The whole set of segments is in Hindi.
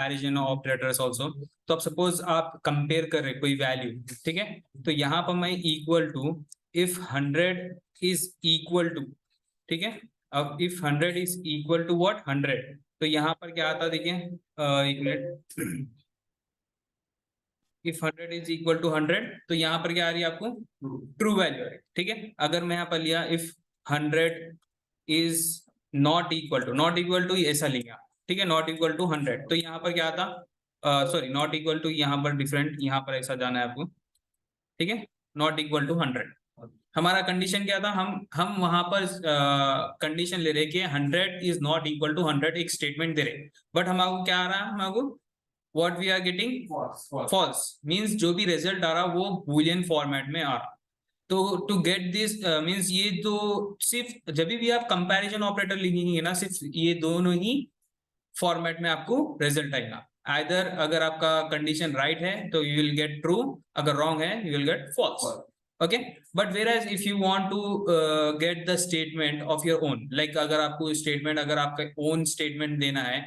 Comparison operators also. तो अब सपोज आप कंपेयर कर रहे कोई वैल्यू, ठीक है, तो यहाँ पर मैं equal to if 100 is equal to, ठीक है, अब if 100 is equal to what 100, तो यहाँ पर क्या आता है देखिए, एक मिनट, इफ 100 इज इक्वल टू 100, तो यहाँ पर क्या आ रही है आपको, ट्रू वैल्यू आ रही है, ठीक है। अगर मैं यहाँ पर लिया if 100 is not equal to ऐसा लिया, ठीक है, नॉट इक्वल टू 100, तो यहाँ पर क्या आता, सॉरी नॉट इक्वल टू, यहाँ पर डिफरेंट, यहाँ पर ऐसा जाना है आपको, ठीक है, नॉट इक्वल टू 100। हमारा कंडीशन क्या था, हम वहां पर कंडीशन ले रहे कि 100 इज नॉट इक्वल टू 100, एक स्टेटमेंट दे रहे, बट हमारे क्या आ रहा है, हमारे what we are getting false, means जो भी रिजल्ट आ रहा वो बूलियन फॉर्मेट में आ रहा। तो टू गेट दिस मींस ये तो सिर्फ जब भी आप कंपैरिजन ऑपरेटर लिखेंगे ना, सिर्फ ये दोनों ही फॉर्मेट में आपको रिजल्ट आएगा। आइदर अगर आपका कंडीशन राइट है तो यू विल गेट ट्रू, अगर रॉन्ग है you will get false, okay. But whereas if you want to get the statement of your own, like अगर आपको स्टेटमेंट, अगर आपका ओन स्टेटमेंट देना है,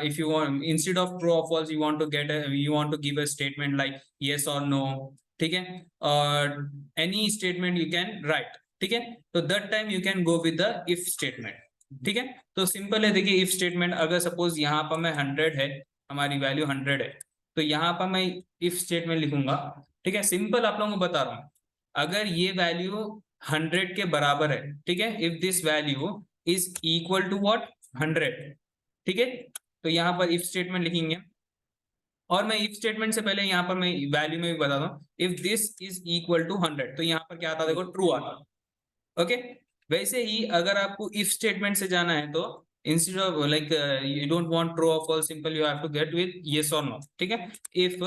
if you want instead of true or false you want to give a statement like yes or no, ठीक है, और any statement you can write, ठीक है, तो that time you can go with the if statement, ठीक है। तो सिंपल है, देखिए इफ स्टेटमेंट, अगर सपोज यहाँ पर मैं 100 है, हमारी वैल्यू 100 है, तो यहाँ पर मैं इफ स्टेटमेंट लिखूंगा, ठीक है। सिंपल आप लोगों को बता रहा हूँ, अगर ये वैल्यू 100 के बराबर है, ठीक है, if this value is equal to what 100, ठीक है, तो यहाँ पर इफ स्टेटमेंट लिखेंगे। और मैं इफ स्टेटमेंट से पहले यहाँ पर मैं वैल्यू में भी बता दूं, if this is equal to 100, तो यहाँ पर क्या आता, देखो ट्रू आता, ओके। वैसे ही अगर आपको इफ स्टेटमेंट से जाना है तो instead of like you don't want true और false, simple you have to get with yes और नो, ठीक है। If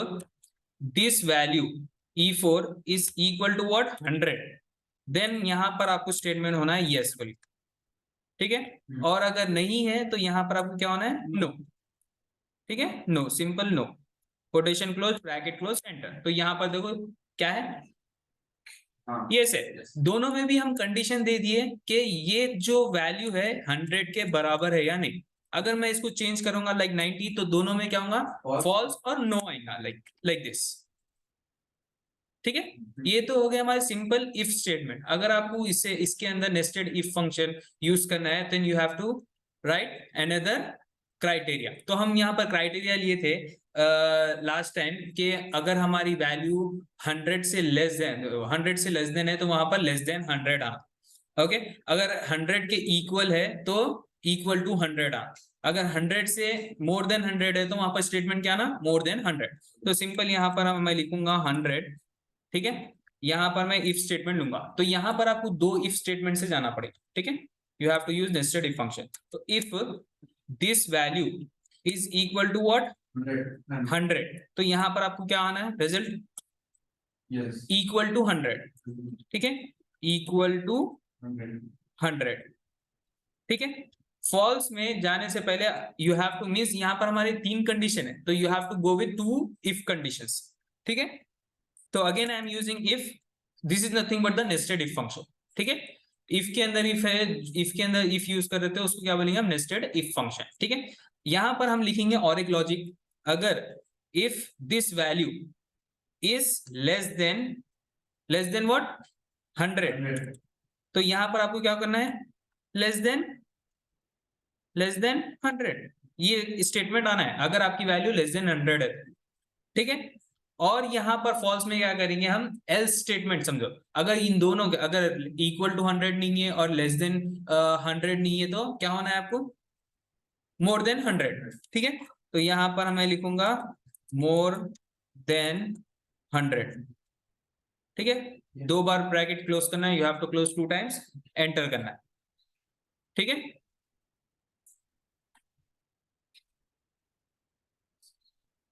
this value E4 is equal to what 100, then यहाँ पर आपको स्टेटमेंट होना है यस बोलिए, ठीक है। और अगर नहीं है तो यहाँ पर आपको क्या होना है, नो, ठीक है, no, simple no, quotation close, bracket close, enter. तो यहाँ पर देखो क्या है, यस है। दोनों में भी हम कंडीशन दे दिए कि ये जो वैल्यू है 100 के बराबर है या नहीं। अगर मैं इसको चेंज करूंगा लाइक 90, तो दोनों में क्या होगा, फॉल्स और नो आएगा, लाइक दिस, ठीक है। ये तो हो गया हमारे सिंपल इफ स्टेटमेंट। अगर आपको इससे इसके अंदर नेस्टेड इफ फंक्शन यूज करना है then you have to write another criteria. तो हम यहाँ पर क्राइटेरिया लिए थे लास्ट टाइम कि अगर हमारी वैल्यू 100 से लेस देन है तो वहां पर लेस देन 100 आ, ओके। अगर 100 के इक्वल है तो इक्वल टू 100 आ, अगर 100 से मोर देन 100 है तो वहां पर स्टेटमेंट क्या ना, मोर देन 100। तो सिंपल यहाँ पर मैं लिखूंगा 100, ठीक है, यहाँ पर मैं इफ स्टेटमेंट लूंगा। तो यहाँ पर आपको दो इफ स्टेटमेंट से जाना पड़ेगा, ठीक है, you have to use nested if function. तो if this value is equal to what 100, तो यहाँ पर आपको क्या आना है, रिजल्ट इक्वल टू 100, ठीक है, इक्वल टू 100, ठीक है। फॉल्स में जाने से पहले यू हैव टू मींस, यहाँ पर हमारे 3 कंडीशन है, तो you have to go with 2 if conditions, ठीक है। तो again I am using if, this is nothing but the nested if function, ठीक है। इफ के अंदर इफ है, इफ के अंदर इफ यूज कर देते हैं उसको क्या बोलेंगे हम, नेस्टेड इफ फंक्शन, ठीक है। यहां पर हम लिखेंगे और एक लॉजिक, अगर if this value is less than what 100, तो यहां पर आपको क्या करना है, लेस देन 100, ये स्टेटमेंट आना है अगर आपकी वैल्यू लेस देन 100 है, ठीक है। और यहां पर फॉल्स में क्या करेंगे हम, एल्स स्टेटमेंट समझो, अगर इन दोनों के अगर इक्वल टू 100 नहीं है और लेस देन 100 नहीं है तो क्या होना है आपको, मोर देन 100, ठीक है। तो यहां पर मैं लिखूंगा मोर देन 100, ठीक है। 2 बार ब्रैकेट क्लोज करना है, you have to close 2 times, enter करना है, ठीक है।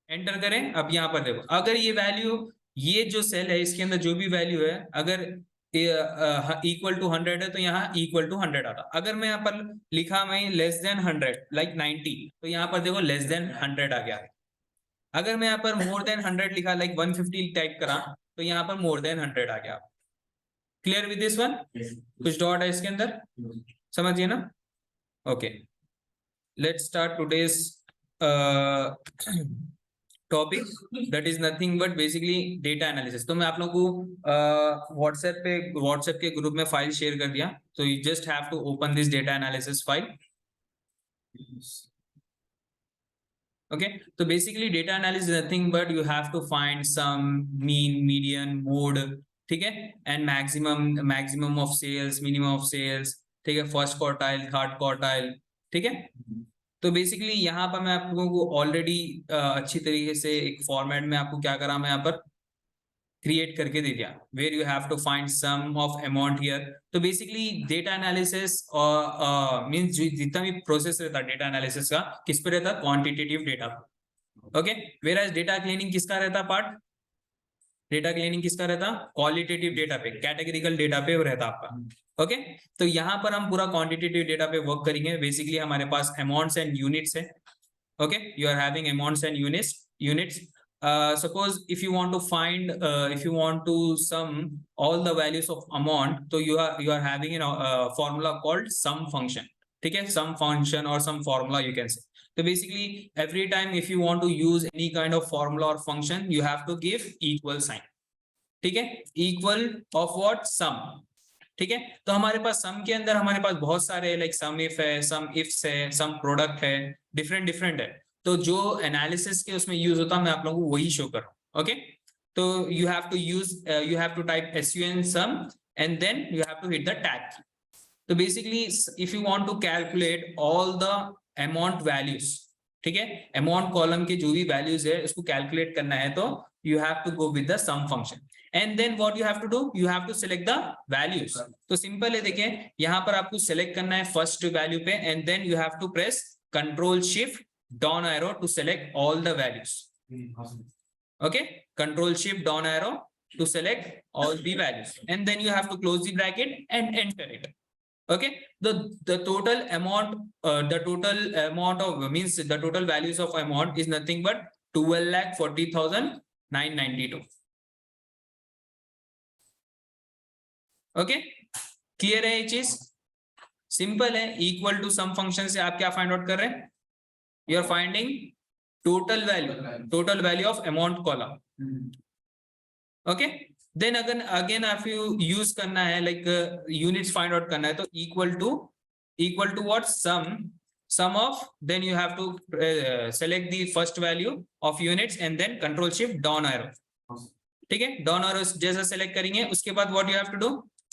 एंटर करें। अब यहाँ पर देखो, अगर ये वैल्यू, ये जो सेल है इसके अंदर जो भी वैल्यू है, अगर इक्वल टू 100 है तो यहाँ इक्वल टू 100 आता। अगर मैं यहाँ पर लिखा मैं लेस देन 100 लाइक 90, तो यहाँ पर देखो लेस देन 100 आ गया। अगर मैं यहाँ पर मोर देन 100 लिखा लाइक 150 टाइप करा तो यहाँ पर मोर देन 100 आ गया। Clear with this one? कुछ डॉट है इसके अंदर, समझिए ना? Okay, let's start today's topic that is nothing but basically data analysis. तो मैं आप लोगों को व्हाट्सएप के ग्रुप में फाइल शेयर कर दिया, तो you just have to open this data analysis file. Okay, तो basically data analysis is nothing but you have to find some mean, median, mode, ठीक है, and maximum of sales, minimum of sales, ठीक है, फर्स्ट क्वार्टाइल, थर्ड क्वार्टाइल, ठीक है। तो बेसिकली यहाँ पर मैं आप लोगों को ऑलरेडी अच्छी तरीके से एक फॉर्मेट में आपको क्या करा, मैं यहाँ पर क्रिएट करके दे दिया, where you have to find sum of amount here. तो बेसिकली डेटा एनालिसिस मींस जितना भी प्रोसेस रहता है डेटा एनालिसिस का, किस पे रहता है, quantitative data. Okay, whereas data cleaning किसका रहता पार्ट, डेटा क्लीनिंग किसका रहता, क्वालिटेटिव डेटा पे, कैटेगरिकल डेटा पे रहता आपका। ओके, तो यहाँ पर हम पूरा क्वांटिटेटिव डेटा पे वर्क करेंगे। बेसिकली हमारे पास अमाउंट्स एंड यूनिट्स है। Okay, you are having amounts and units. Suppose if you want to find if you want to sum all the values of amount, so you are having a formula called sum function, ठीक है, sum function or some formula you can say. So basically every time if you want to use any kind of formula or function, you have to give equal sign, ठीक है, equal of what, sum, ठीक है। तो हमारे पास सम के अंदर हमारे पास बहुत सारे लाइक सम इफ है, सम इफ्स है, सम प्रोडक्ट है, डिफरेंट है। तो जो एनालिसिस के उसमें यूज होता है मैं आप लोगों को वही शो कर रहा हूँ। ओके, तो you have to type sun sum and then you have to hit the tag key. तो basically if you want to calculate all the amount values, ठीक है, अमाउंट कॉलम के जो भी वैल्यूज है उसको कैलकुलेट करना है, तो you have to go with the sum function and then what you have to do, you have to select the values. तो सिंपल है, देखें यहाँ पर आपको सेलेक्ट करना है फर्स्ट वैल्यू पे and then you have to press control shift down arrow to select all the values. Okay, control shift down arrow to select all the values and then you have to close the bracket and enter it. Okay, the total amount of means the total values of amount is nothing but 12,40,992. Okay, clear है ये चीज, सिंपल है। इक्वल टू सम फंक्शन से आप क्या फाइंड आउट कर रहे हैं, you are finding total value of amount column. Okay, then again आप यूज करना है लाइक यूनिट्स फाइंड आउट करना है, तो equal to what, sum of, then you have to select the first value of units and then control shift down arrow, ठीक है, down arrow जैसा select करेंगे उसके बाद what you have to do,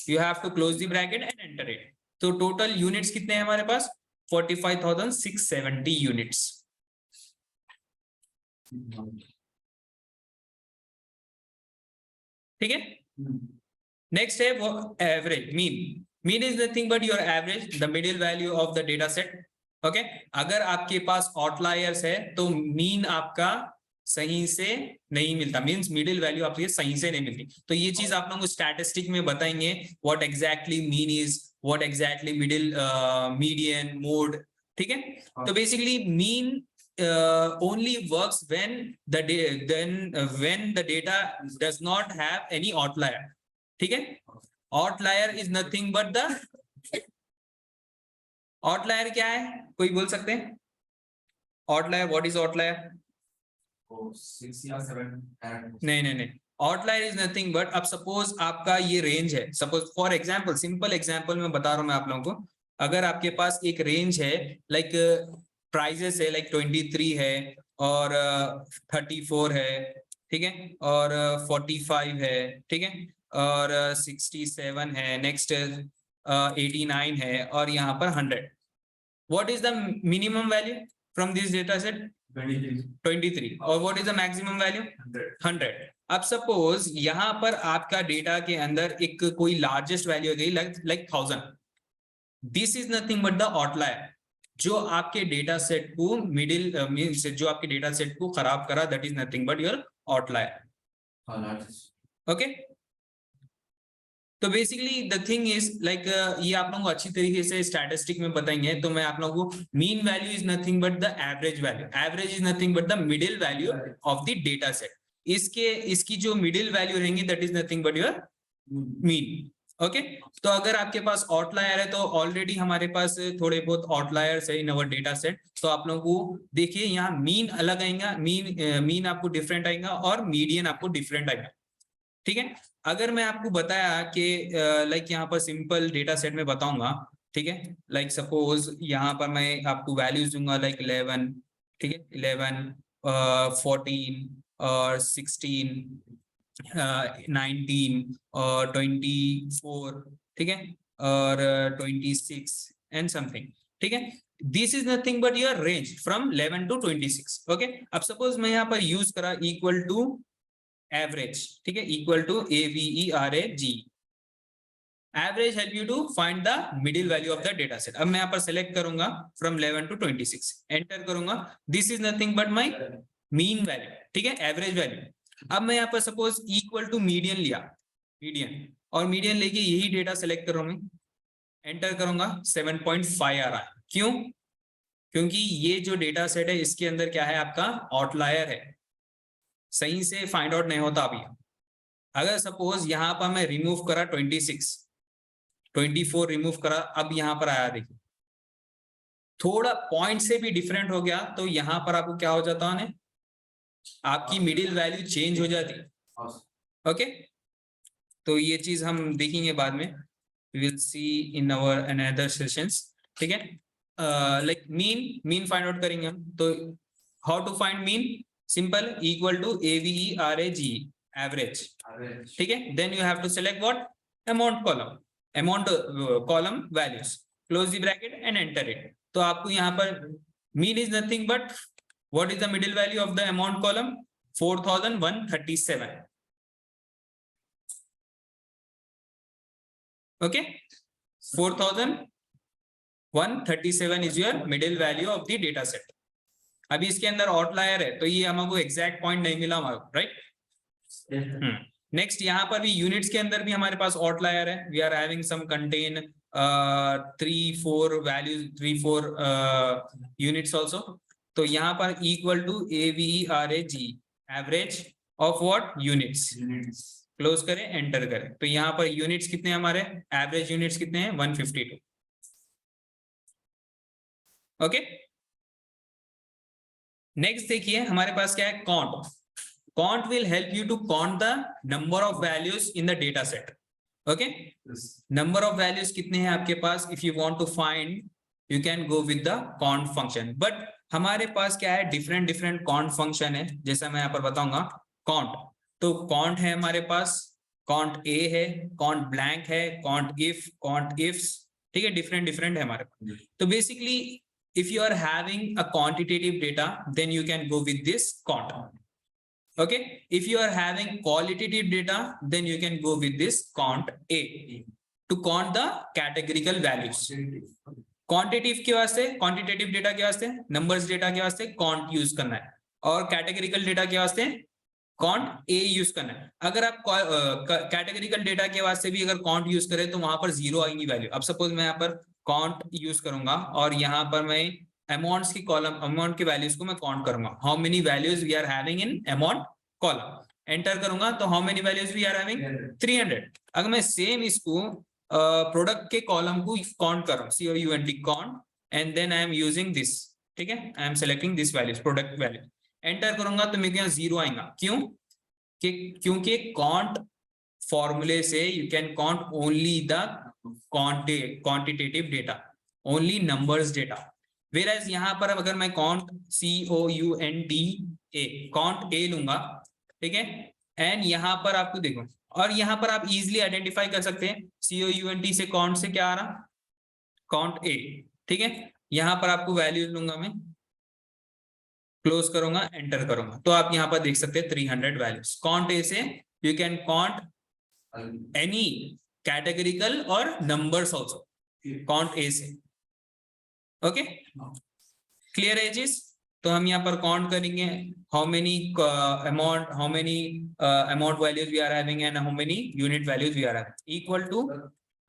you have to close the bracket and enter it. तो total units कितने हैं हमारे पास, 45,670 units, ठीक है। नेक्स्ट है वो average, mean is nothing but your average, the middle value of the data set. Okay, अगर आपके पास आउटलायर्स है तो मीन आपका सही से नहीं मिलता, मींस मिडिल वैल्यू आपकी सही से नहीं मिलती। तो ये चीज आप लोगों को स्टैटिस्टिक में बताएंगे, what exactly mean is, what exactly middle, median, mode, ठीक है। तो basically mean only works when the data does not have any outlier, ठीक है। outlier is nothing but the outlier क्या है, कोई बोल सकते हैं outlier, what is outlier? 6 या 7 नहीं, outlier is nothing but, अब सपोज आपका ये रेंज है, suppose for example, simple example में बता रहा हूं मैं आप लोगों को, अगर आपके पास एक रेंज है लाइक प्राइजेस है लाइक 23 है और 34 है, ठीक है, और 45 है, ठीक है, और 67 है, नेक्स्ट 89 है और यहाँ पर 100। What is the minimum value from this data set, 23, और what is the maximum value, 100। अब सपोज यहाँ पर आपका डेटा के अंदर एक कोई लार्जेस्ट वैल्यू गई like 1000, this is nothing but the outlier, जो आपके डेटा सेट को मिडिल मींस जो आपके डेटा सेट को खराब करा, that is nothing but your outlier. Okay, तो basically the thing is like ये आप लोगों को अच्छी तरीके से स्टैटिस्टिक में बताएंगे, तो मैं आप लोगों को mean value is nothing but the average value, average is nothing but the middle value of the data set. इसकी जो मिडिल वैल्यू रहेंगी that is nothing but your mean. Okay तो अगर आपके पास आउटलायर है तो ऑलरेडी हमारे पास थोड़े बहुत आउटलायर्स है इन अवर डेटा सेट, तो आप लोगों को देखिए यहाँ मीन अलग आएगा, मीन आपको डिफरेंट आएगा और मीडियन आपको डिफरेंट आएगा, ठीक है। अगर मैं आपको बताया कि लाइक यहाँ पर सिंपल डेटा सेट में बताऊंगा, ठीक है, लाइक सपोज यहाँ पर मैं आपको वैल्यूज दूंगा लाइक 11, ठीक है, 11 14 और 16 19 और 24, ठीक है, और 26 एंड समथिंग, ठीक है। This is nothing but your range from 11 to 26, okay. अब सपोज मैं यहाँ पर यूज करा इक्वल टू एवरेज, ठीक है, equal to AVERAG, average help you to find the middle value of the data set. अब मैं यहाँ पर सेलेक्ट करूंगा फ्रॉम 11 to 26, एंटर करूंगा, this is nothing but my mean value, ठीक है, एवरेज वैल्यू। अब मैं यहाँ पर सपोज इक्वल टू मीडियन लिया, मीडियन, और मीडियन लेके यही डेटा सेलेक्ट कर रहा हूं, एंटर करूंगा, 7.5 आ रहा है। क्यों? क्योंकि ये जो डेटा सेट है इसके अंदर क्या है, आपका आउटलायर है, सही से फाइंड आउट नहीं होता अभी। अगर सपोज यहाँ पर मैं रिमूव करा 26, 24 रिमूव करा, अब यहाँ पर आया, देखिए थोड़ा पॉइंट से भी डिफरेंट हो गया तो यहाँ पर आपको क्या हो जाता है, आपकी मिडिल वैल्यू चेंज हो जाती है, ओके। तो ये चीज हम देखेंगे बाद में, will see in our another sessions, ठीक है। लाइक मीन फाइंड आउट करेंगे हम, तो how to find mean, simple, equal to AVERAG, average, ठीक है। Then you have to select what, amount column, amount column values, close the bracket and enter it. तो आपको यहाँ पर mean is nothing but what is the middle value of the amount column, 4137, okay, 4137 is your middle value of the data set. अभी इसके अंदर आउटलायर है तो ये हमको एग्जैक्ट पॉइंट नहीं मिला हमारा, राइट। नेक्स्ट यहाँ पर भी यूनिट्स के अंदर भी हमारे पास आउटलायर है, we are having some contain 3-4 values, 3-4 units also. तो यहाँ पर equal to AVERAG, average of what, units, close करें, एंटर करें। तो यहाँ पर यूनिट्स कितने हैं हमारे, एवरेज यूनिट्स कितने हैं, 152, ओके। नेक्स्ट देखिए हमारे पास क्या है, count. Count will help you to count the number of values in the data set, okay. Number of values कितने हैं आपके पास, if you want to find you can go with the count function, but हमारे पास क्या है, डिफरेंट काउंट फंक्शन है, जैसा मैं यहाँ पर बताऊंगा। काउंट, तो काउंट है हमारे पास, काउंट ए है, काउंट ब्लैंक है, काउंट इफ, काउंट इफ्स, ठीक है, डिफरेंट है हमारे पास। तो basically if you are having a quantitative data then you can go with this count, okay. If you are having qualitative data then you can go with this count A to count the categorical values. quantitative के वास्ते, quantitative data के वास्ते, numbers data के वास्ते count यूज करना है, और categorical data के वास्ते count A यूज करना है। अगर आप categorical data के वास्ते भी अगर count यूज करें तो वहां पर 0 आएंगी वैल्यू। अब सपोज मैं यहाँ पर काउंट यूज करूंगा और यहाँ पर मैं अमाउंट्स की कॉलम, अमाउंट की वैल्यूज को मैं काउंट करूंगा, how many values we are having in amount column, enter करूंगा तो how many values we are having, 300। अगर मैं सेम इसको प्रोडक्ट के कॉलम को काउंट कर रहा हूँ, COUNT count, and then I am using this, ठीक है, I am selecting this values, product value, enter करूंगा तो मेरे यहाँ 0 आएगा। क्यों? क्योंकि काउंट फॉर्मूले से you can count only the quantitative data, only numbers data, whereas यहाँ पर अगर मैं count COUNT A, count A लूंगा, ठीक है, एंड यहाँ पर आपको देखो, और यहाँ पर आप इजिली आइडेंटिफाई कर सकते हैं COUNT से count से क्या आ रहा, count A, ठीक है। यहाँ पर आपको वैल्यूज लूंगा मैं, क्लोज करूंगा, एंटर करूंगा, तो आप यहाँ पर देख सकते हैं 300 वैल्यूज। count A से you can count any categorical और नंबर्स ऑल्सो, काउंट ए से, ओके, क्लियर है चीज। तो हम यहाँ पर काउंट करेंगे how many amount, how many amount values we are having and how many unit values we are having, equal to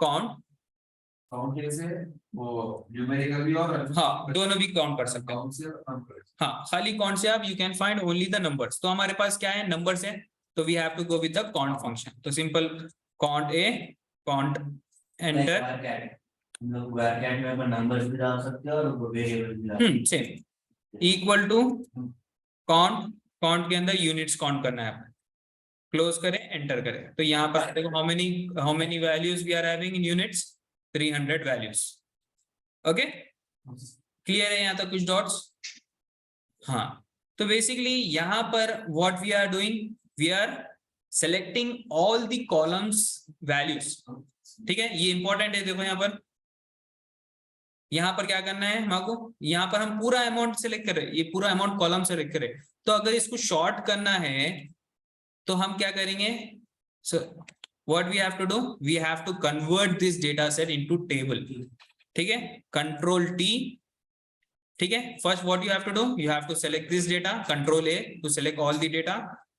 count से वो न्यूमेरिकल भी और हाँ दोनों भी काउंट कर सकते हैं। हाँ खाली काउंट से आप you can find only the numbers. तो हमारे पास क्या है, नंबर्स है, तो we have to go with the count function. तो simple count a count enter, हम लोग varchar में अपन नंबर्स भी डाल सकते हैं और वेरिएबल भी डाल same equal to count, count के अंदर यूनिट्स काउंट करना है, क्लोज करें एंटर करें। तो यहाँ पर देखो how many values we are having in units, 300 values. Okay clear है यहाँ तक कुछ डॉट्स? हाँ, तो बेसिकली यहाँ पर what we are doing, we are selecting all the columns values, ठीक है, ये इंपॉर्टेंट है। देखो यहाँ पर क्या करना है हमको, यहाँ पर हम पूरा अमाउंट सेलेक्ट करें, ये पूरा अमाउंट कॉलम सेलेक्ट करें। तो अगर इसको शॉर्ट करना है तो हम क्या करेंगे, so what we have to do, we have to convert this data set into table, ठीक है, कंट्रोल टी, ठीक है। First what you have to do, you have to select this data, control A to select all the data,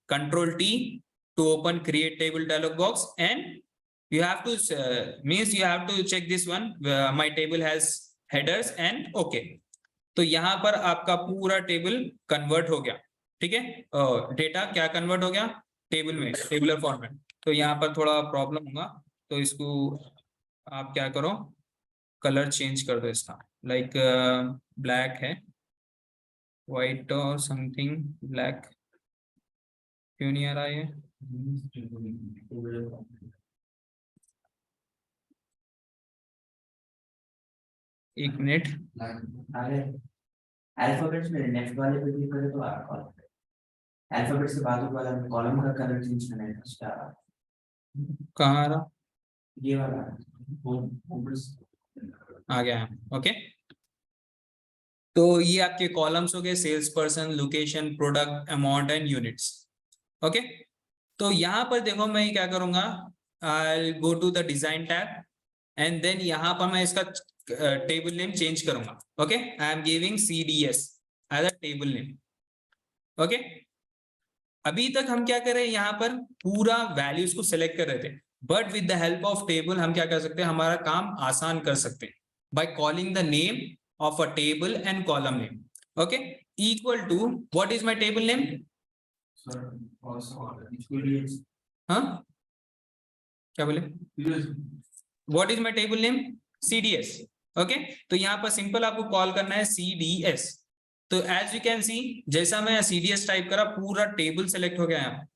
control T to open create table dialog box, and you have to means you have to check this one, my table has headers and okay। तो यहाँ पर आपका पूरा टेबल कन्वर्ट हो गया, ठीक है, डेटा क्या कन्वर्ट हो गया टेबल में, टेबुलर फॉर्मेट। तो यहाँ पर थोड़ा प्रॉब्लम होगा, तो इसको आप क्या करो, कलर चेंज कर दो इसका, लाइक ब्लैक है, व्हाइट और समथिंग, ब्लैक क्यों नहीं आ रहा है? एक मिनट, अल्फाबेट्स में नेक्स्ट वाले पे क्लिक करें तो अल्फाबेट्स के बाद वाला कॉलम का कलर चेंज करना है, स्टार कहाँ आ रहा, ये वाला आ गया है। ओके, तो ये आपके कॉलम्स हो गए, sales person, location, product, amount and units. Okay, तो यहाँ पर देखो मैं क्या करूंगा, I go to the design tab and then यहाँ पर मैं इसका टेबल नेम चेंज करूंगा। ओके, I am giving CDS as a table name. Okay, अभी तक हम क्या कर रहे हैं, यहाँ पर पूरा वैल्यूज को सिलेक्ट कर रहे थे, but with the help of table हम क्या कर सकते हैं, हमारा काम आसान कर सकते हैं by calling the name of a table and column name. Okay, equal to what is my table name, हाँ क्या बोले, what is my table name, CDS। Okay, तो यहाँ पर सिंपल आपको कॉल करना है CDS। तो एज यू कैन सी, जैसा मैं CDS टाइप करा, पूरा टेबल सेलेक्ट हो गया यहाँ।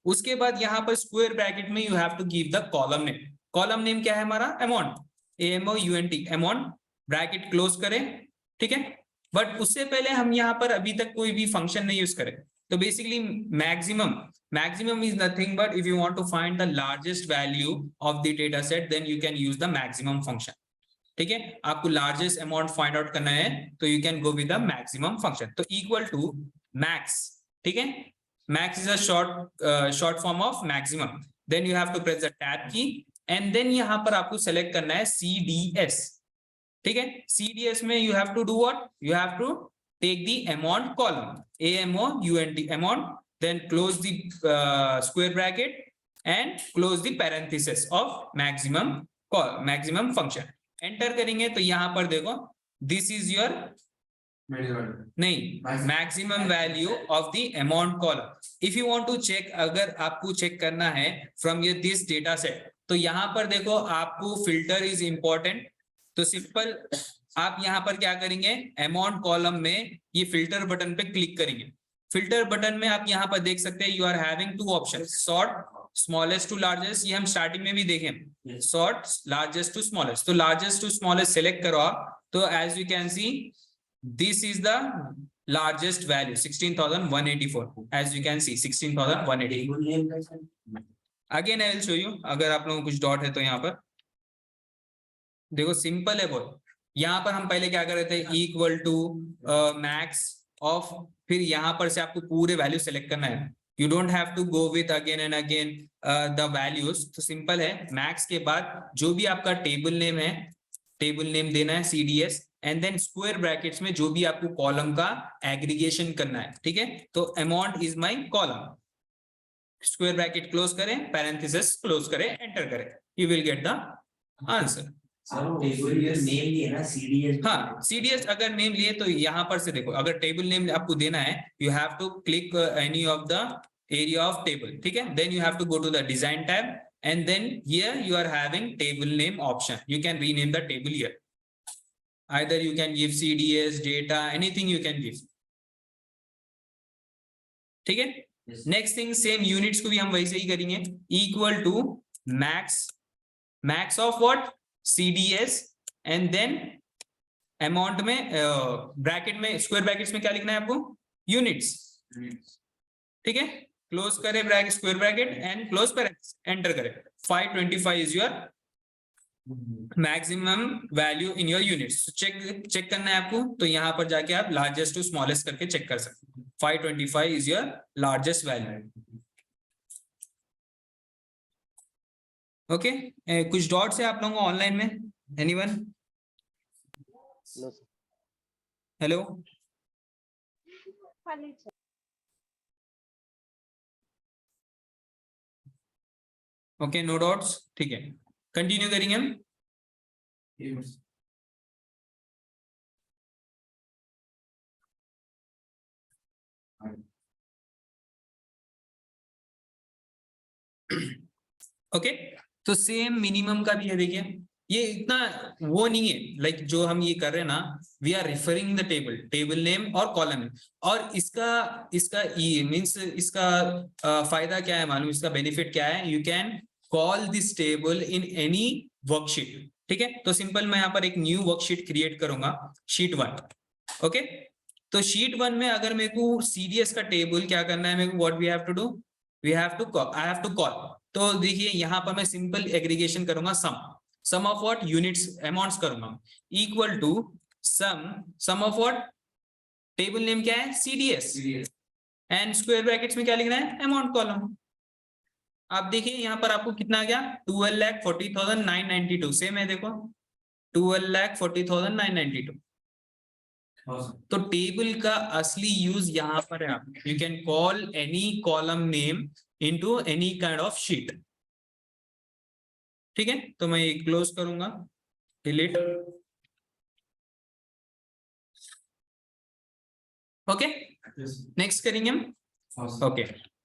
उसके बाद यहाँ पर स्क्वायर ब्रैकेट में you have to give the column name. Column name क्या है हमारा, amount, AMOUNT, amount, bracket close करें, ठीक है। बट उससे पहले हम यहाँ पर अभी तक कोई भी फंक्शन नहीं यूज करें। तो basically maximum is nothing but if you want to find the largest value of the data set then you can use the maximum function, ठीक है। आपको लार्जेस्ट अमाउंट फाइंड आउट करना है तो you can go with the maximum function. तो इक्वल टू मैक्स, ठीक है, max is a short form of maximum. Then you have to press the tab key and then यहाँ पर आपको सेलेक्ट करना है CDS, ठीक है। CDS में you have to do what? You have to take the amount column, AMOUNT, amount, then close the square bracket and close the parenthesis of maximum function. Enter करेंगे तो यहाँ पर देखो, this is your नहीं, maximum value of the amount column. If you want to check, अगर आपको चेक करना है from your this data set, तो यहाँ पर देखो आपको filter is important। तो सिंपल आप यहाँ पर क्या करेंगे, अमाउंट कॉलम में ये फिल्टर बटन पे क्लिक करेंगे। फिल्टर बटन में आप यहाँ पर देख सकते हैं you are having two option, sort smallest to largest, ये हम स्टार्टिंग में भी देखें, सॉर्ट लार्जेस्ट टू स्मॉलेस्ट। तो लार्जेस्ट टू स्मॉलेस्ट सेलेक्ट करो आप, तो as you can see this is the largest value 16,184, as you can see 16,184। Again I will show you, अगर आप लोगों को कुछ डॉट है तो यहाँ पर देखो, सिंपल है बहुत। यहाँ पर हम पहले क्या कर रहे थे, इक्वल टू मैक्स ऑफ, फिर यहाँ पर से आपको पूरे वैल्यू सेलेक्ट करना है। You don't have to go with again and again the values. तो सिंपल है, मैक्स के बाद जो भी आपका टेबल नेम है, टेबल नेम देना है CDS and then square brackets में जो भी आपको कॉलम का एग्रीगेशन करना है, ठीक है। तो amount is my column, square bracket close करें, पैरेंथेसिस क्लोज करें, एंटर करें, you will get the answer. हाँ, CDS अगर नेम लिए तो यहाँ पर से देखो, अगर टेबल नेम आपको देना है you have to click any of the area of table, ठीक है। Then you have to go to the design tab and then here you are having table name option. You can rename the table here. Either you can give CDS, data, anything you can give. ठीक है? Yes. Next thing same units को भी हम वैसे ही करेंगे, equal to max of what CDS and then amount में ब्रैकेट में स्क्वायर ब्रैकेट्स में क्या लिखना है आपको, यूनिट्स. ठीक है, क्लोज करें bracket square bracket and close parenthesis, enter करें. 525 is your maximum value in your units. Check करना है आपको, तो यहाँ पर जाके आप लार्जेस्ट टू स्मॉलेस्ट करके चेक कर सकते हैं. 525 is your largest value. Okay, कुछ डॉट्स है आप लोगों को ऑनलाइन में? Anyone? Hello, okay, no doubts. ठीक है, कंटिन्यू करेंगे हम. ओके, तो सेम मिनिमम का भी है. देखिए, ये इतना वो नहीं है, लाइक जो हम ये कर रहे हैं ना, we are referring the table name और कॉलम नेम. और इसका मींस इसका फायदा क्या है मालूम, इसका बेनिफिट क्या है? You can call this table in any worksheet. ठीक है, तो सिंपल मैं यहाँ पर एक न्यू वर्कशीट क्रिएट करूंगा, शीट 1. ओके, तो शीट 1 में अगर मेरे को CDS का टेबल क्या करना है, मेरे को what we have to do, I have to call. तो देखिए यहाँ पर मैं सिंपल एग्रीगेशन करूंगा, sum of what units amounts करूंगा, equal to sum of what table name क्या है, CDS, एंड स्क्वायर ब्रैकेट्स में क्या लिखना है, अमाउंट कॉलम. आप देखिए यहाँ पर आपको कितना आ गया, 12,40,992. सेम है, देखो 12,40,992. तो टेबल का असली यूज यहाँ पर है. You can call any column name into any kind of sheet. ठीक है, तो मैं ये क्लोज करूंगा, डिलीट. ओके, नेक्स्ट करेंगे हम. ओके,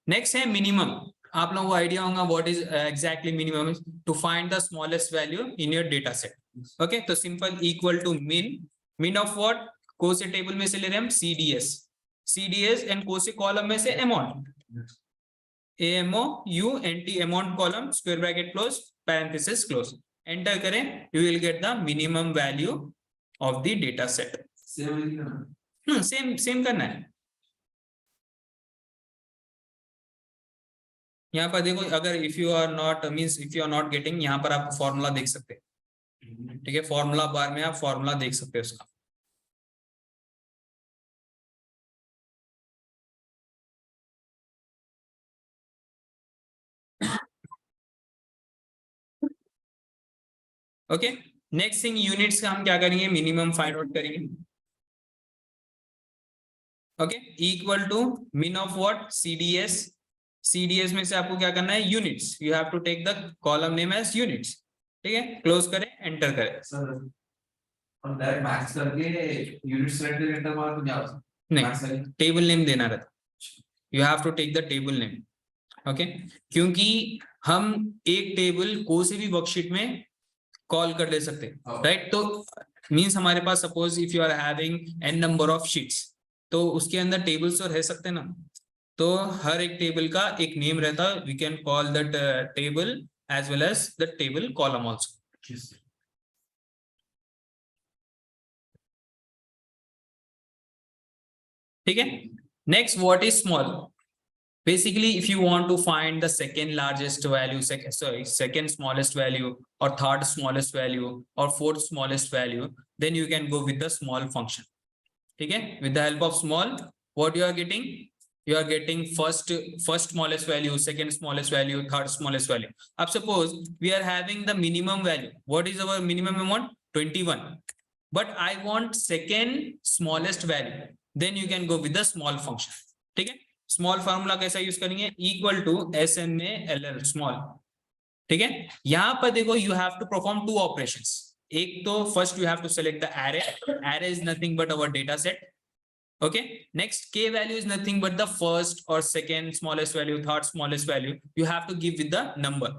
नेक्स्ट है मिनिमम. आप लोगों को आइडिया होगा what is exactly minimum, to find the smallest value in your data set. Okay, तो simple equal to min of what, कौन से टेबल में से ले रहे हैं हम, CDS एंड कौन से कॉलम में से, amount, AMOUNT, amount column, square bracket close, parenthesis close, enter करें. You will get the minimum value of the data set. Same करना है. यहाँ पर देखो, अगर if you are not getting, यहाँ पर आप फॉर्मूला देख सकते हैं. ठीक है, फॉर्मूला बार में आप फॉर्मूला देख सकते हैं उसका. ओके, नेक्स्ट थिंग यूनिट्स का हम क्या करेंगे, मिनिमम फाइंड आउट करेंगे. Okay, equal to min of what, CDS में से आपको क्या करना है, units. You have to take the column name as units. ठीक है, क्लोज करें, एंटर करें. और डायरेक्ट मैक्स करके यूनिट सेलेक्ट करके एंटर मार तो क्या होता है, नहीं, टेबल नेम देना रहता. You have to take the table name. Okay, क्योंकि हम एक टेबल को से भी वर्कशीट में कॉल कर ले सकते हैं, राइट. तो मींस हमारे पास suppose if you are having n number of sheets, तो उसके अंदर टेबल्स तो रह सकते हैं ना. तो हर एक टेबल का एक नेम रहता है. We can call that table as well as the table column also. ठीक है, next what is small. Basically, if you want to find the second largest value, second smallest value, or third smallest value, or fourth smallest value, then you can go with the small function. Okay, with the help of small, what you are getting? You are getting first smallest value, second smallest value, third smallest value. Up suppose we are having the minimum value. What is our minimum amount? 21. But I want second smallest value. Then you can go with the small function. Okay. Small formula कैसा यूज करेंगे, इक्वल टू SMALL स्मॉल. ठीक है, यहां पर देखो, you have to perform 2 operations. एक तो first you have to select the array is nothing but our data set. Okay, next k value is nothing but the first और second smallest value, third smallest value. You have to give with the number.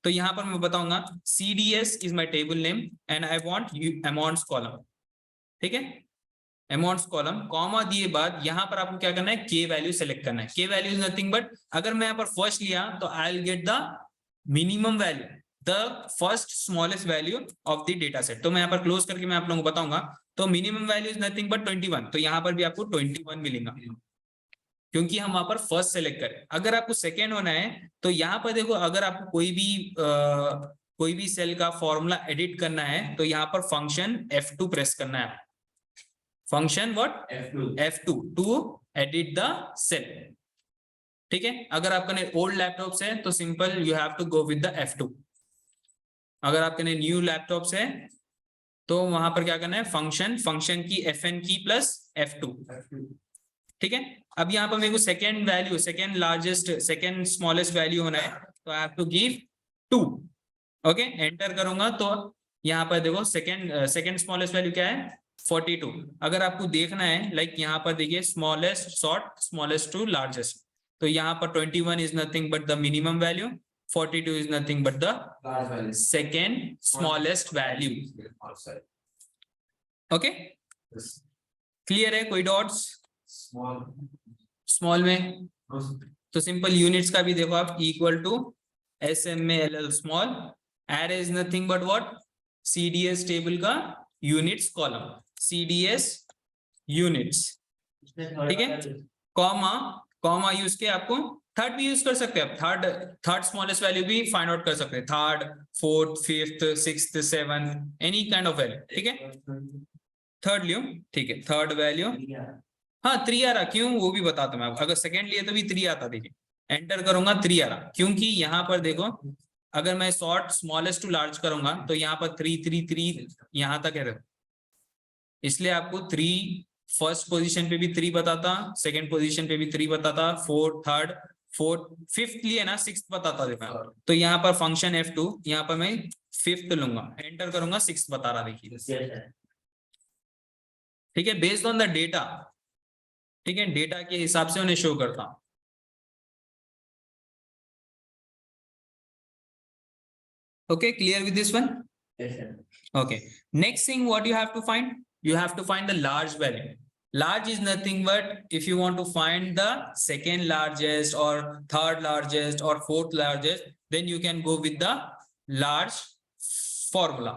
तो यहाँ पर मैं बताऊंगा CDS is my table name and I want amounts column, ठीक है, अमाउंट्स कॉलम कॉमा दिए बाद यहाँ पर आपको क्या करना है, के वैल्यू सेलेक्ट करना है। के वैल्यू इज नथिंग बट, अगर मैं यहाँ पर फर्स्ट लिया तो आई will get the minimum value, the first smallest value of the data set. तो मैं यहाँ पर क्लोज करके मैं आप लोगों को बताऊंगा, तो minimum value is nothing but 21, तो यहाँ पर भी आपको 21 मिलेगा क्योंकि हम वहां पर फर्स्ट सेलेक्ट करें। अगर आपको सेकेंड होना है तो यहाँ पर देखो, अगर आपको कोई भी सेल का फॉर्मूला एडिट करना है तो यहाँ पर फंक्शन F2 प्रेस करना है, function what F2 to edit the cell, ठीक है। अगर आपका ओल्ड लैपटॉप है तो simple you have to go with the F2, अगर आपके न्यू लैपटॉप है तो वहां पर क्या करना है, फंक्शन की FN की प्लस F2, ठीक है। अब यहाँ पर मेरे को second value, second largest, second smallest value होना है, तो I have to give 2, okay, enter करूंगा तो यहाँ पर देखो सेकेंड स्मॉलेस्ट वैल्यू क्या है, 42। अगर आपको देखना है लाइक यहाँ पर देखिए smallest sort smallest to largest, तो यहाँ पर 21 is nothing but the minimum value, 42 is nothing but the second smallest value, okay, clear है, कोई डॉट्स स्मॉल में? तो सिंपल यूनिट्स का भी देखो आप, equal to SMALL small, array is nothing but what, CDS table का यूनिट्स कॉलम, CDS यूनिट्स, ठीक है, कॉमा यूज के आपको थर्ड भी यूज कर सकते हैं आप, थर्ड स्मॉलेस्ट वैल्यू भी फाइंड आउट कर सकते हैं, third, fourth, fifth, sixth, seven, any kind of value, ठीक है, थर्ड लियो, ठीक है, थर्ड वैल्यू, हाँ 3 आ रहा, क्यों वो भी बताता मैं आपको। अगर सेकंड लिए तो भी 3 आता, देखिए एंटर करूंगा 3 आ रहा, क्योंकि यहाँ पर देखो अगर मैं सॉर्ट स्मॉलेस्ट टू लार्ज करूंगा तो यहाँ पर 3 यहाँ तक है, इसलिए आपको 3 फर्स्ट पोजीशन पे भी 3 बताता, सेकंड पोजीशन पे भी 3 बताता, फोर्थ, थर्ड, फोर्थ, फिफ्थ लिए ना 6th बताता देखा, तो यहाँ पर फंक्शन F2, यहाँ पर मैं 5th लूंगा, एंटर करूंगा 6th बता रहा, देखिए, ठीक है, बेस्ड ऑन द डेटा, ठीक है, डेटा के हिसाब से उन्हें शो करता हूं। Okay, clear with this one? Yes, sir. Okay, next thing what you have to find, you have to find the large value. Large is nothing but if you want to find the second largest or third largest or fourth largest, then you can go with the large formula.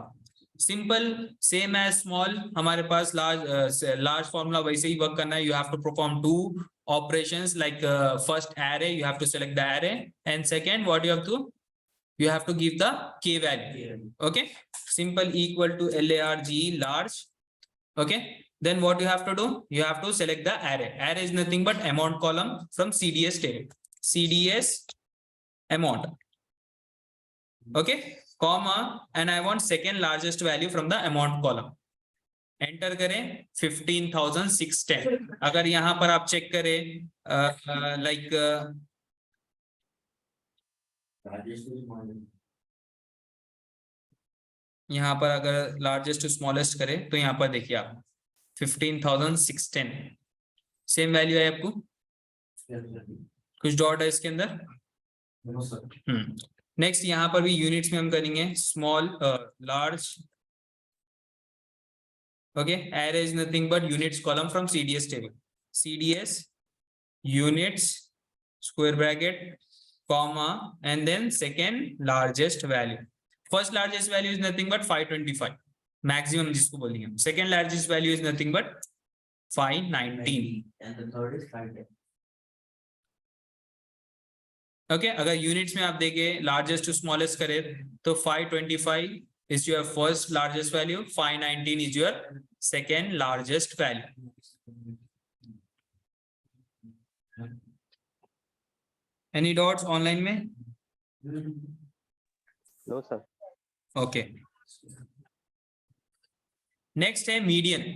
Simple same as small, हमारे पास लार्ज फॉर्मूला वैसे ही वर्क करना है, you have to perform 2 operations like first array you have to select the array, and second what you have to give the k value, okay, simple equal to large, large, okay, then what you have to do, you have to select the array is nothing but amount column from CDS table, CDS amount, okay, comma, and I want second largest value from the amount column, enter करें 15,610। अगर यहाँ पर आप चेक करें लाइक यहाँ पर अगर लार्जेस्ट टू स्मॉलेस्ट करें तो यहाँ पर देखिए आप 15,610 सेम वैल्यू है आपको, कुछ डॉट है इसके अंदर, नेक्स्ट यहाँ पर भी यूनिट्स में हम करेंगे small large, okay, array is nothing but units column from CDS table, CDS units square bracket comma and then second largest value, first largest value is nothing but 525 maximum जिसको बोलेंगे, second largest value is nothing but 519 and the third is 510. okay, अगर यूनिट्स में आप देखें लार्जेस्ट टू स्मॉलेस्ट करें तो 525 is your first largest value, 519 is your second largest value. Any dots online में? No sir. Okay. Next है median.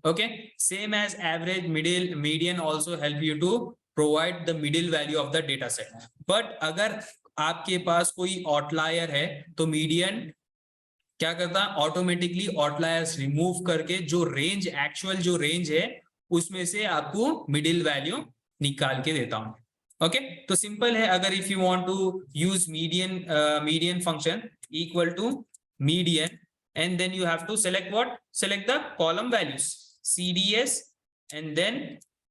Okay, same as average, middle, median also help you to provide the middle value of the data set. But अगर आपके पास कोई outlier है तो median क्या करता है, ऑटोमेटिकली आउटलायर्स रिमूव करके जो रेंज, एक्चुअल जो रेंज है उसमें से आपको मिडिल वैल्यू निकाल के देता हूं, ओके तो सिंपल है, अगर if you want to use median function equal to median and then you have to select the column values CDS and then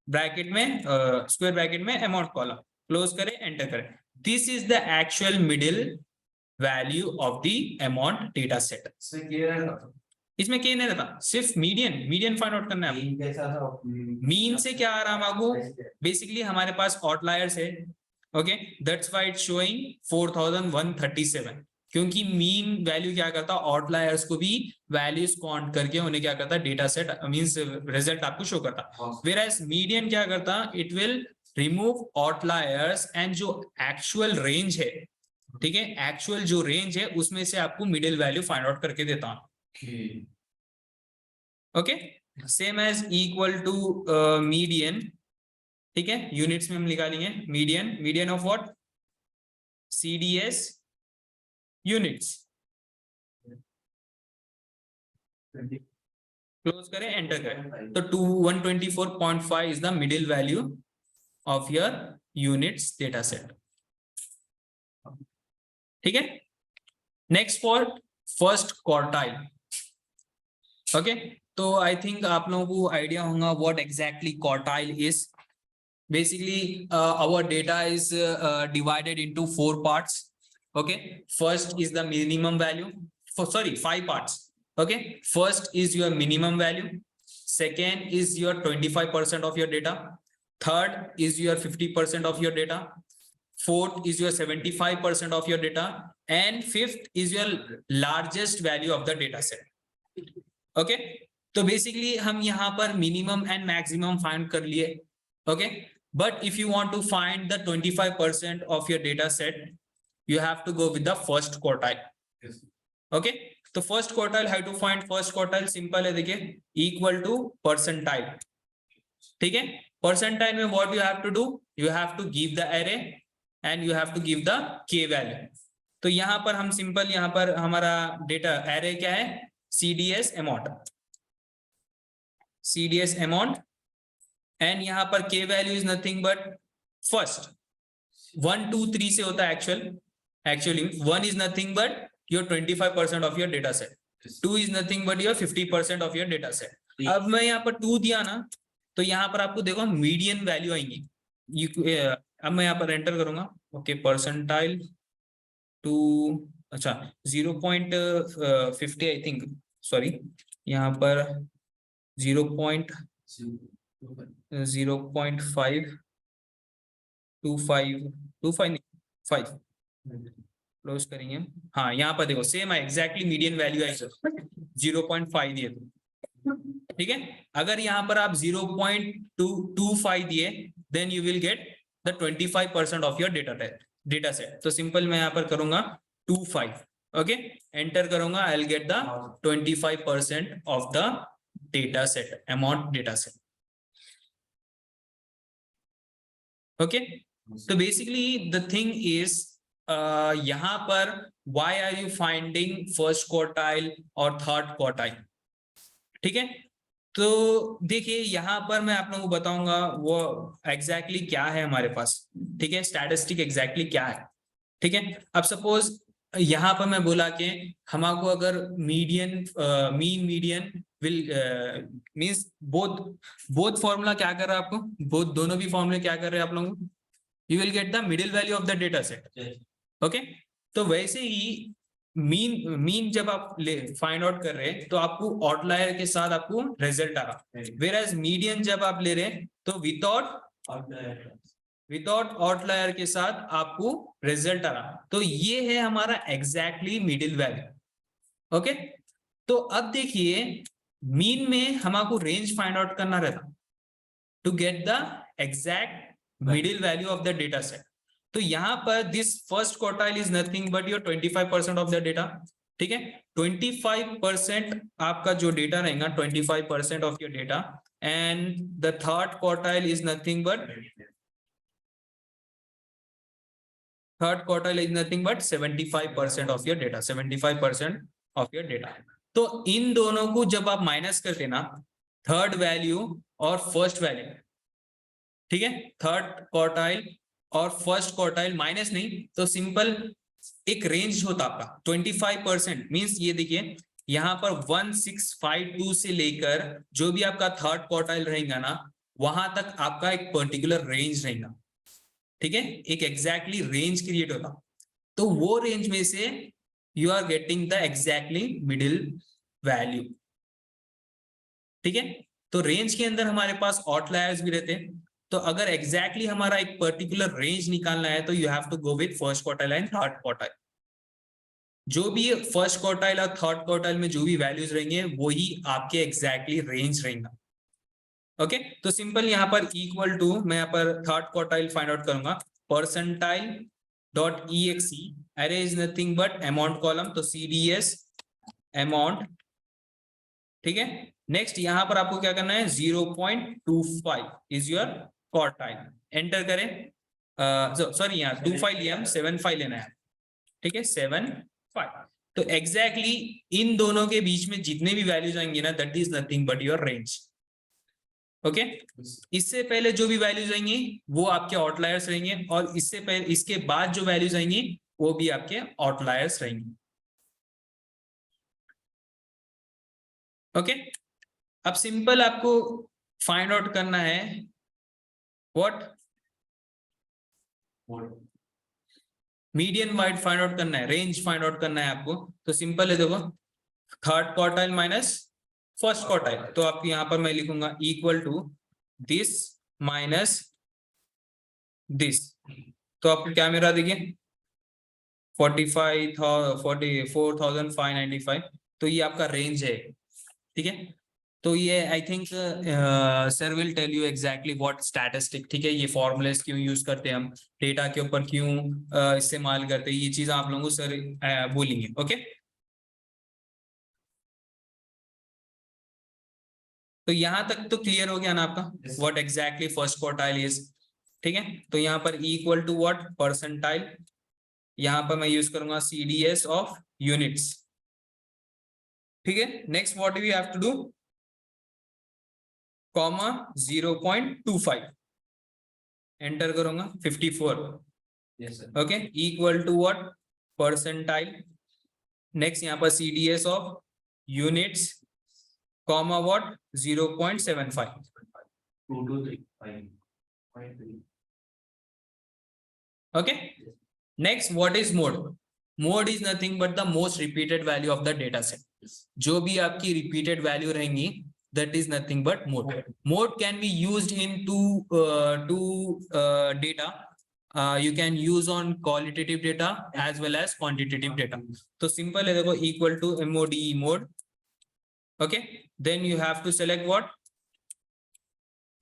bracket में square bracket में amount column close करें enter करें. This is the actual middle value of the amount data set. इसमें क्या है? इसमें क्या नहीं रहता, सिर्फ मीडियन फाइंड आउट करना है. मीन कैसा था? मीन से क्या आ रहा है आपको, बेसिकली हमारे पास आउटलायर्स है. Okay that's why it's showing 4137, क्योंकि मीन वैल्यू क्या करता है, आउटलायर्स को भी वैल्यूज काउंट करके उन्हें क्या करता है, डेटा सेट मींस रिजल्ट आपको शो करता. वेयरएज मीडियन क्या करता, it will remove outliers and जो एक्चुअल रेंज है, ठीक है, एक्चुअल जो रेंज है उसमें से आपको मिडिल वैल्यू फाइंड आउट करके देता. Okay same as equal to median, ठीक है, यूनिट्स में हम निकालेंगे median of what, CDS units. Close करें एंटर करें तो 124.5 is the middle value of your units data set. ठीक है, next for first quartile. Okay तो आई थिंक आप लोगों को आइडिया होगा what exactly quartile is. Basically our data is divided into 4 parts. Okay, first is the minimum value, sorry 5 parts. Okay, first is your minimum value, second is your 25% of your data, third is your 50% of your data, fourth is your 75% of your data, and fifth is your largest value of the data set. Okay, तो basically हम यहाँ पर minimum and maximum find कर लिए. Okay, but if you want to find the 25% of your data set, you have to go with the first quartile. Yes. Okay, तो first quartile, how to find first quartile? Simple है, देखिए, equal to percentile. ठीक है, percentile में what you have to do, you have to give the array and you have to give the k value. तो यहाँ पर हम simple, यहाँ पर हमारा data array क्या है, CDS amount, एंड यहाँ पर k value is nothing but first 1 2 3 से होता है actually 1 is nothing but your 25% of your data set, 2 is nothing but your 50% of your data set. अब मैं यहाँ पर 2 दिया ना, तो यहाँ पर आपको देखो मीडियन वैल्यू आएंगी. अब मैं यहाँ पर एंटर करूंगा. ओके परसेंटाइल टू, अच्छा 0.50 आई थिंक, सॉरी यहाँ पर 0.5 क्लोज करेंगे. हाँ यहाँ पर देखो सेम है, एग्जैक्टली मीडियन वैल्यू है 0.5 दिए. ठीक है, अगर यहाँ पर आप 0.225 दिए then you will get the 25% of your data set. तो सिंपल मैं यहाँ पर करूंगा 25. ओके एंटर करूंगा, I will get the 25% of the data set, amount data set. Okay तो बेसिकली द थिंग इज यहाँ पर why are you finding first quartile और थर्ड क्वार्टाइल. ठीक है, तो देखिए यहाँ पर मैं आप लोगों को बताऊंगा वो एग्जैक्टली क्या है हमारे पास. ठीक है, स्टैटिस्टिक एग्जैक्टली क्या है. ठीक है, अब सपोज यहाँ पर मैं बोला कि हमको अगर median will means both formula क्या कर रहा है आपको, बोथ दोनों भी फॉर्मूले क्या कर रहे हैं आप लोगों को, you will get the middle value of the data set. Okay तो वैसे ही मीन जब आप फाइंड आउट कर रहे हैं तो आपको आउटलायर के साथ आपको रिजल्ट आ रहा, वेयरएज मीडियन जब आप ले रहे हैं तो विदाउट आउटलायर के साथ आपको रिजल्ट आ रहा. तो ये है हमारा एग्जैक्टली मिडिल वैल्यू. ओके तो अब देखिए मीन में हमको रेंज फाइंड आउट करना रहता to get the exact middle value of the data set. तो यहाँ पर this first quartile is nothing but your 25% of the data. ठीक है, 25% आपका जो डेटा रहेगा 25% of your data, and the third quartile is nothing but 75% of your data, 75% of your data. तो इन दोनों को जब आप माइनस करते ना, थर्ड वैल्यू और फर्स्ट वैल्यू, ठीक है, थर्ड क्वार्टाइल और फर्स्ट क्वार्टाइल माइनस नहीं तो सिंपल एक रेंज होता आपका 25%, मींस ये देखिए यहाँ पर 1652 से लेकर जो भी आपका थर्ड क्वार्टाइल रहेगा ना, वहां तक आपका एक पर्टिकुलर रेंज रहेगा, ठीक है, एक एग्जैक्टली रेंज क्रिएट होता, तो वो रेंज में से you are getting the exactly middle value, ठीक है। तो रेंज के अंदर हमारे पास आउटलायर्स भी रहते हैं, तो अगर एग्जैक्टली हमारा एक पर्टिकुलर रेंज निकालना है तो you have to go with first quartile and third quartile. जो भी फर्स्ट क्वार्टाइल और थर्ड क्वार्टाइल में जो भी वैल्यूज रहेंगे वही आपके एग्जैक्टली रेंज रहेगा, ओके। तो सिंपल यहाँ पर इक्वल टू, मैं यहाँ पर थर्ड क्वार्टाइल फाइंड आउट करूंगा, percentile dot exe, array is nothing but amount column, तो CDS अमाउंट, ठीक है। नेक्स्ट यहाँ पर आपको क्या करना है, 0.25 इज योर क्वार्टाइल, एंटर करें, सॉरी यहाँ 25 लिया, 75 लेना है, ठीक है, 75। तो एग्जैक्टली इन दोनों के बीच में जितने भी वैल्यूज आएंगे ना, that is nothing but your range, okay. इससे पहले जो भी वैल्यूज आएंगी वो आपके आउटलायर्स रहेंगे, और इससे पहले, इसके बाद जो वैल्यूज आएंगी वो भी आपके आउटलायर्स रहेंगे, ओके। अब सिंपल आपको फाइंड आउट करना है what, median wide find out करना है, रेंज फाइंड आउट करना है आपको। तो सिंपल है, देखो third quartile minus first quartile, तो आप यहाँ पर मैं लिखूंगा equal to this minus this, तो आपको क्या मेरा देखिए 44,595, तो ये आपका रेंज है, ठीक है। तो ये I think sir will tell you exactly what statistic, ठीक है, ये फॉर्मूलेस क्यों यूज करते हैं हम, डेटा के ऊपर क्यों इस्तेमाल करते हैं, ये चीज आप लोगों को सर बोलेंगे, ओके। तो यहाँ तक तो क्लियर हो गया ना आपका, what exactly first quartile is, ठीक है। तो यहाँ पर इक्वल टू व्हाट, परसेंटाइल, यहाँ पर मैं यूज करूंगा CDS ऑफ यूनिट्स, ठीक है। Next what we have to do, comma 0.25, enter करूंगा 54, okay, equal to what, percentile, next यहाँ पर CDS of units, comma what 0.75, 2235.3, okay. Next, what is mode? Mode is nothing but the most repeated value of the data set. जो भी आपकी repeated value रहेंगी, that is nothing but mode. Mode can be used in two data. You can use on qualitative data as well as quantitative data. तो simple है, देखो equal to MODE mode. Okay. Then you have to select what?